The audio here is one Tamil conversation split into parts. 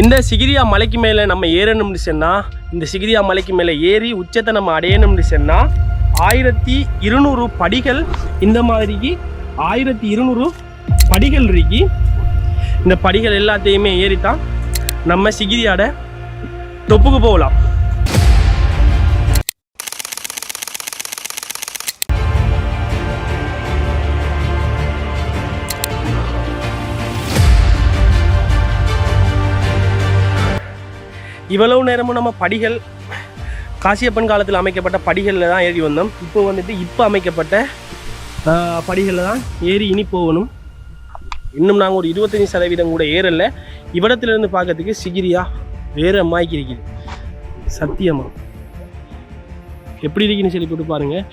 இந்த சிகிரியா மலைக்கு மேலே நம்ம ஏறணும்னு சொன்னால், இந்த சிகிரியா மலைக்கு மேலே ஏறி உச்சத்தை நம்ம அடையணும்னு சொன்னால் 1200 படிகள், இந்த மாதிரிக்கு 1200 படிகள் இருக்கு. இந்த படிகள் எல்லாத்தையுமே ஏறித்தான் நம்ம சிகிரியாட தொப்புக்கு போகலாம். இவ்வளவு நேரமும் நம்ம படிகள் காசியப்பன் காலத்தில் அமைக்கப்பட்ட படிகளில் தான் ஏறி வந்தோம். இப்போ அமைக்கப்பட்ட படிகளில் தான் ஏறி இனி போகணும். இன்னும் நாங்கள் ஒரு 25% கூட ஏறலை. இவ்விடத்துலேருந்து பார்க்கறதுக்கு சிகிரியா வேறு அம்மாய்க்கு இருக்குது. சத்தியமாக எப்படி இருக்குன்னு சொல்லி போட்டு பாருங்கள்,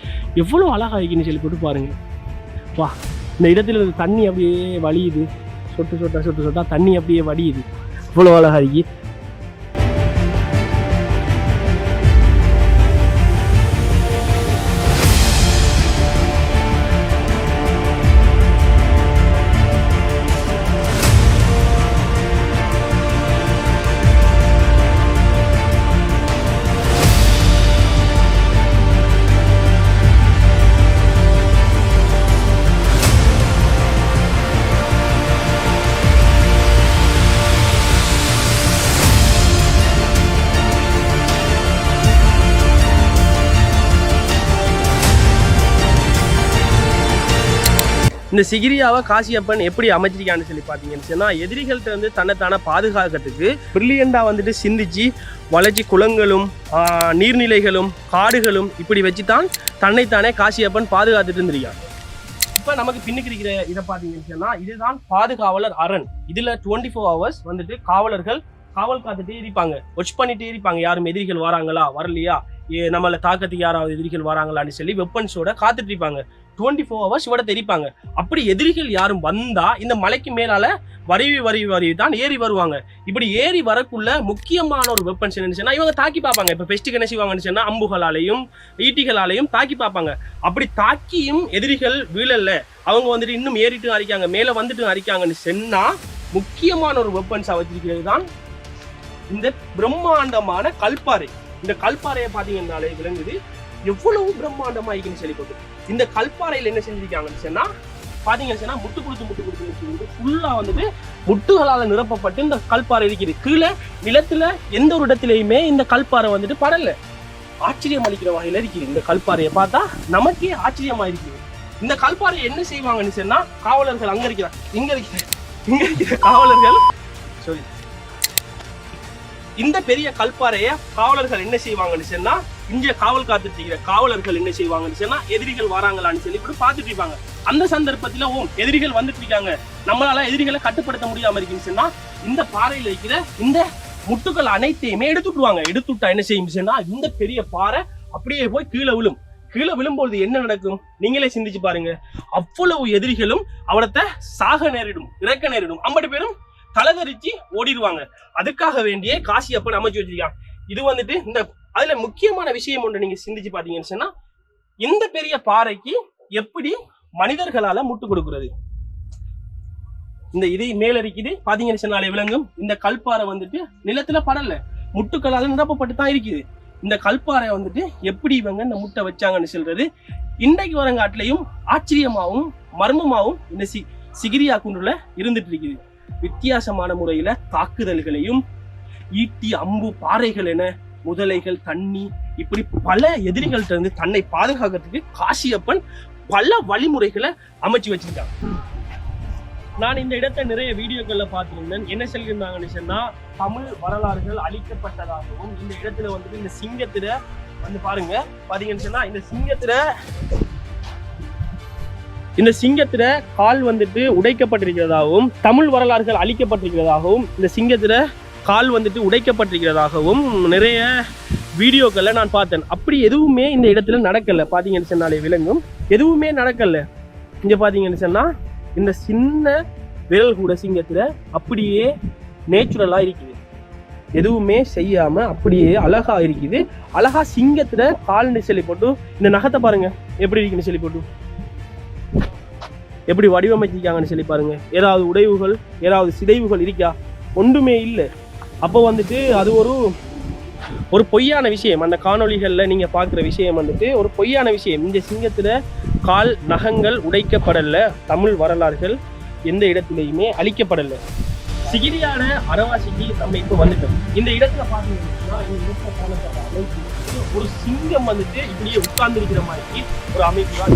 எவ்வளோ அழகாக இருக்குன்னு சொல்லி போட்டு பாருங்கள். வா, இந்த இடத்துல தண்ணி அப்படியே வலியுது, சொட்டு சொட்டா தண்ணி அப்படியே வடியுது, இவ்வளோ அழகாக இருக்கு. இந்த சிகிரியாவை காசியப்பன் எப்படி அமைச்சிருக்கான்னு சொல்லி பார்த்தீங்கன்னு சொன்னால், எதிரிகள்கிட்ட வந்து தன்னைத்தானே பாதுகாக்கிறதுக்கு பிரில்லியண்டாக வந்துட்டு சிந்திச்சு வளர்ச்சி குளங்களும் நீர்நிலைகளும் காடுகளும் இப்படி வச்சு தான் தன்னைத்தானே காசியப்பன் பாதுகாத்துட்டு இருந்திருக்கான். இப்போ நமக்கு பின்னுக்கு இருக்கிற இதை பார்த்தீங்கன்னு சொன்னால், இதுதான் பாதுகாவலர் அரண். இதில் 24 hours வந்துட்டு காவலர்கள் காவல் காத்துட்டே இருப்பாங்க, வாட்ச் பண்ணிட்டே இருப்பாங்க. யாரும் எதிரிகள் வராங்களா வரலையா, நம்மளை தாக்கத்துக்கு யாராவது எதிரிகள் வராங்களான்னு சொல்லி வெப்பன்ஸோட காத்துட்டு இருப்பாங்க. 24 hours இவட தெரிப்பாங்க. அப்படி எதிரிகள் யாரும் வந்தா இந்த மலைக்கு மேலால வரைவி தான் ஏறி வருவாங்க. இப்படி ஏறி வரக்குள்ள முக்கியமான ஒரு வெப்பன்ஸ் என்னன்னு சொன்னா, இவங்க தாக்கி பார்ப்பாங்க. இப்போ பெஸ்ட்டுக்கு என்ன செய்வாங்கன்னு சொன்னா, அம்புகளாலையும் ஈட்டிகளாலையும் தாக்கி பார்ப்பாங்க. அப்படி தாக்கியும் எதிரிகள் வீழல்ல, அவங்க வந்துட்டு இன்னும் ஏறிட்டு அரிக்காங்க, மேலே வந்துட்டு அரிக்காங்கன்னு சொன்னா, முக்கியமான ஒரு வெப்பன்ஸா வச்சிருக்கிறது தான் இந்த பிரம்மாண்டமான கல்பாறை. இந்த கல்பாறையை பார்த்தீங்கன்னாலே விளங்குது எவ்வளவு பிரம்மாண்டமா இருக்குன்னு சொல்லி போட்டு. இந்த கல்பாறையில் என்ன செஞ்சிருக்காங்கன்னு சொன்னா பாத்தீங்கன்னு சொன்னா, முட்டு கொடுத்து ஃபுல்லா வந்துட்டு முட்டுகளால் நிரப்பப்பட்டு இந்த கல்பாறை இருக்குது. கீழே நிலத்துல எந்த ஒரு இடத்துலயுமே இந்த கல்பாறை வந்துட்டு படல. ஆச்சரியம் அளிக்கிற வகையில இருக்குது. இந்த கல்பாறையை பார்த்தா நமக்கே ஆச்சரியமா இருக்குது. இந்த கல்பாறை என்ன செய்வாங்கன்னு சொன்னா, காவலர்கள் அங்க இருக்கிறாங்க, இங்க இருக்கிற காவலர்கள் சொல்லி இந்த பெரிய கல்பாறைய காவலர்கள் என்ன செய்வாங்கன்னு சொன்னா, இங்க காவல் காத்துட்டு இருக்கிற காவலர்கள் என்ன செய்வாங்கன்னு சொன்னா, எதிரிகள் வராங்களான்னு சொல்லி பார்த்துட்டு இருப்பாங்க. அந்த சந்தர்ப்பத்துல எதிரிகள் வந்துட்டு இருக்காங்க, நம்மளால எதிரிகளை கட்டுப்படுத்த முடியாம இருக்குன்னு சொன்னா, இந்த பாறையில இருக்கிற இந்த முட்டுகள் அனைத்தையுமே எடுத்துட்டுவாங்க. எடுத்துட்டா என்ன செய்யும் சொன்னா, இந்த பெரிய பாறை அப்படியே போய் கீழே விழும். கீழே விழும்போது என்ன நடக்கும் நீங்களே சிந்திச்சு பாருங்க. அவ்வளவு எதிரிகளும் அவடத்தை சாக நேரிடும், இறக்க நேரிடும். 50 பேரும் தலதரிச்சு ஓடிடுவாங்க. அதுக்காக வேண்டிய காசியப்பன் அமைச்சு வச்சிருக்காங்க. இது வந்துட்டு இந்த அதுல முக்கியமான விஷயம் ஒன்று நீங்க சிந்திச்சு பாத்தீங்கன்னு சொன்னா, இந்த பெரிய பாறைக்கு எப்படி மனிதர்களால முட்டு கொடுக்கிறது. இந்த இதை மேலரிக்குது பாத்தீங்கன்னு சொன்னாலே விளங்கும். இந்த கல்பாறை வந்துட்டு நிலத்துல படல, முட்டுக்களால நிரப்பப்பட்டு தான் இருக்குது. இந்த கல்பாறை வந்துட்டு எப்படி இவங்க இந்த முட்டை வச்சாங்கன்னு சொல்றது இன்றைக்கு வரங்காட்டிலையும் ஆச்சரியமாவும் மர்மமாவும் இந்த சிகிரியா குன்றுல இருந்துட்டு இருக்குது. வித்தியாசமான முறையில தாக்குதல்களையும் ஈட்டி அம்பு பாறைகள் என முதலைகள் தண்ணி இப்படி பல எதிரிகள்ட்ட இருந்து தன்னை பாதுகாக்கிறதுக்கு காசியப்பன் பல வழிமுறைகளை அமைச்சு வச்சிருக்காங்க. நான் இந்த இடத்தை நிறைய வீடியோக்கள்ல பார்த்திருந்தேன். என்ன சொல்லியிருந்தாங்கன்னு சொன்னா, தமிழ் வரலாறுகள் அழிக்கப்பட்டதாகவும், இந்த இடத்துல வந்துட்டு இந்த சிங்கத்துல வந்து பாத்தீங்கன்னு சொன்னா, இந்த சிங்கத்துல கால் வந்துட்டு உடைக்கப்பட்டிருக்கிறதாகவும், தமிழ் வரலாறுகள் அழிக்கப்பட்டிருக்கிறதாகவும், இந்த சிங்கத்துல கால் வந்துட்டு உடைக்கப்பட்டிருக்கிறதாகவும் நிறைய வீடியோக்களை நான் பார்த்தேன். அப்படி எதுவுமே இந்த இடத்துல நடக்கல. பாத்தீங்கன்னு சொன்னாலே விளங்கும், எதுவுமே நடக்கல. இங்க பாத்தீங்கன்னு சொன்னா, இந்த சின்ன விரல் கூட சிங்கத்துல அப்படியே நேச்சுரலா இருக்குது, எதுவுமே செய்யாம அப்படியே அழகா இருக்குது. அழகா சிங்கத்துல கால்னு சொல்லி போட்டு இந்த நகத்தை பாருங்க எப்படி இருக்குன்னு சொல்லி போட்டு எப்படி வடிவமைச்சிருக்காங்கன்னு சொல்லி பாருங்க. ஏதாவது உடைவுகள் ஏதாவது சிதைவுகள் இருக்கா? ஒன்றுமே இல்லை. அப்போ வந்துட்டு அது ஒரு பொய்யான விஷயம். அந்த காணொளிகளில் நீங்கள் பார்க்குற விஷயம் வந்துட்டு ஒரு பொய்யான விஷயம். இந்த சிங்கத்தில் கால் நகங்கள் உடைக்கப்படலை. தமிழ் வரலாறுகள் எந்த இடத்துலையுமே அழிக்கப்படலை. சிகிரியான அரவாசிக்கு நம்ம இப்போ வந்துட்டோம். இந்த இடத்துல பார்த்தீங்கன்னா ஒரு சிங்கம் வந்துட்டு இப்படியே உட்கார்ந்து இருக்கிற மாதிரி ஒரு அமைப்பு தான்.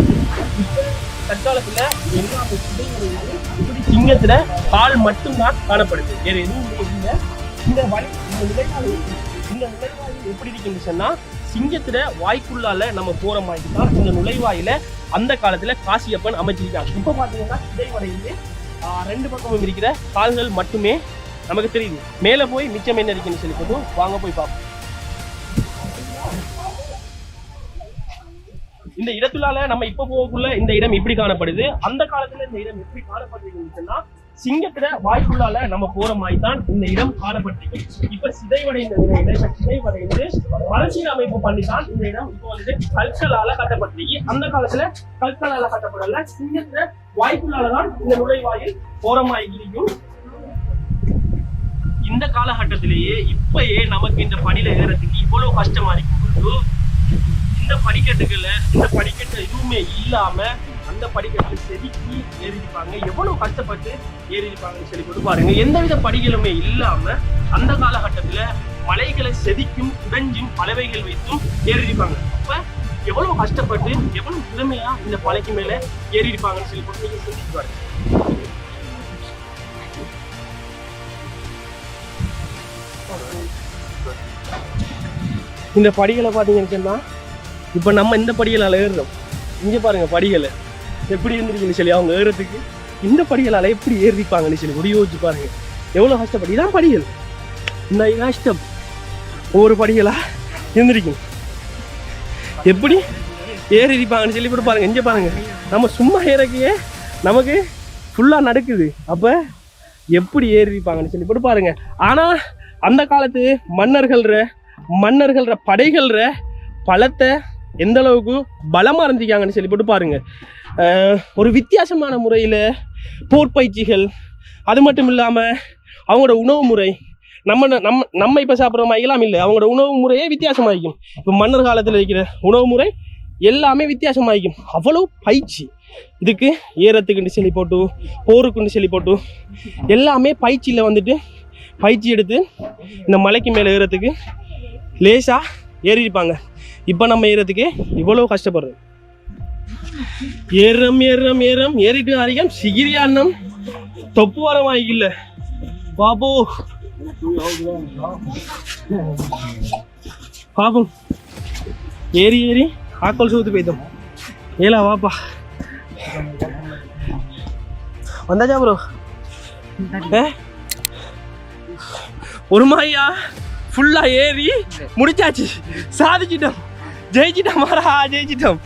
இப்போ தற்காலத்தில் எல்லா இப்படி சிங்கத்துல கால் மட்டும்தான் காணப்படுது, வேற எதுவும் இல்லை. இந்த நுழைவாயில் எப்படி இருக்குன்னு சொன்னா சிங்கத்துல வாய்க்குள்ளால நம்ம போற மாதிரி தான் இந்த நுழைவாயில அந்த காலத்துல காசியப்பன் அமைச்சிருக்காங்க. இப்ப பாத்தீங்கன்னா இடைவடையிலே 2 பக்கமும் இருக்கிற கால்கள் மட்டுமே நமக்கு தெரியுது. மேல போய் மிச்சம் என்ன இருக்குன்னு சொல்லி போட்டு வாங்க போய் பார்ப்போம். இந்த இடத்துலால நம்ம இப்ப போகக்குள்ள இந்த இடம் எப்படி காணப்படுது, அந்த காலத்துல இந்த இடம் எப்படி காணப்படுதுன்னு சொன்னா சிங்கத்துல வாய்க்குள்ளால நம்ம போற மாதிரி தான் இந்த இடம் காணப்பட்டிருக்கு. இப்ப சிதைவடைந்து மறுசீர் அமைப்பு பண்ணிதான் இந்த இடம் இப்போ வந்து கற்களால கட்டப்பட்டிருக்கு. அந்த காலத்துல கற்களால கட்டப்படல, சிங்கத்துல வாய்க்குள்ளாலதான் இந்த நுழைவாயில் போற மாதிரி இருக்கும். இந்த காலகட்டத்திலேயே இப்பயே நமக்கு இந்த படியில ஏறதுக்கு இவ்வளவு கஷ்டமா இருக்கும். இந்த படிக்கட்டு எதுவுமே இல்லாம அந்த படிக்கட்டுல செதுக்கி ஏறிப்பாங்க. எவ்வளவு கஷ்டப்பட்டு ஏறிப்பாங்கன்னு சொல்லி போட்டு பாருங்க. எந்தவித படிகளுமே இல்லாம அந்த காலகட்டத்துல மலைகளை செதுக்கும் குடஞ்சும் பலவைகள் வைத்தும் ஏறிப்பாங்க. அப்ப எவ்வளவு கஷ்டப்பட்டு எவ்வளவு திறமையா இந்த பலைக்கு மேல ஏறிப்பாங்கன்னு சொல்லி போட்டு நீங்க செதுக்கி பாருங்க. இந்த படிகளை பாத்தீங்கன்னு சொன்னா இப்ப நம்ம இந்த படிகளால ஏறுறோம். இங்க பாருங்க படிகளை எப்படி இருந்திருக்குன்னு சொல்லி அவங்க ஏறதுக்கு இந்த படிகளால எப்படி ஏறிப்பாங்கன்னு சொல்லி ஒரு யோசிச்சு பாருங்க. எவ்வளவு கஷ்டப்பட்டு இதான் படிகள். இந்த கஷ்டம் ஒவ்வொரு படிகளா இருந்திருக்கும். எப்படி ஏறிப்பாங்கன்னு சொல்லி போட்டு பாருங்க. இங்க பாருங்க நம்ம சும்மா ஏறக்கையே நமக்கு ஃபுல்லா நடக்குது. அப்ப எப்படி ஏறிப்பாங்கன்னு சொல்லி போட்டு பாருங்க. ஆனா அந்த காலத்து மன்னர்கள்ற படைகள்ற பலத்தை எந்த அளவுக்கு பலமா இருந்திருக்காங்கன்னு சொல்லி போட்டு பாருங்க. ஒரு வித்தியாசமான முறையில் போர் பயிற்சிகள், அது மட்டும் இல்லாமல் அவங்களோட உணவு முறை நம்ம இப்போ சாப்பிட்ற மாதிரிலாம் இல்லை. அவங்களோட உணவு முறையே வித்தியாசமாகிக்கும். இப்போ மன்னர் காலத்தில் இருக்கிற உணவு முறை எல்லாமே வித்தியாசமாகிக்கும். அவ்வளோ பயிற்சி இதுக்கு ஏறத்துக்குன்னு சொல்லி போட்டு, போருக்குன்னு சொல்லி போட்டு எல்லாமே பயிற்சியில் வந்துட்டு பயிற்சி எடுத்து இந்த மலைக்கு மேலே ஏறத்துக்கு லேசாக ஏறிப்பாங்க. இப்போ நம்ம ஏறத்துக்கு இவ்வளோ கஷ்டப்படுறோம். ஏறிட்டு அதிகம் சிகிரியாண்ணம் தொப்பு வர வாங்கிக்கல பாபோ பாப்போம். ஏறி ஆக்கள் சூத்து போய்த்தோம். ஏலா வாப்பா வந்தாச்சா ப்ரோ? ஒரு மாதிரியா ஃபுல்லா ஏறி முடிச்சாச்சு. சாதிச்சிட்டோம், ஜெயிச்சிட்டோம், ஜெயிச்சிட்டோம்.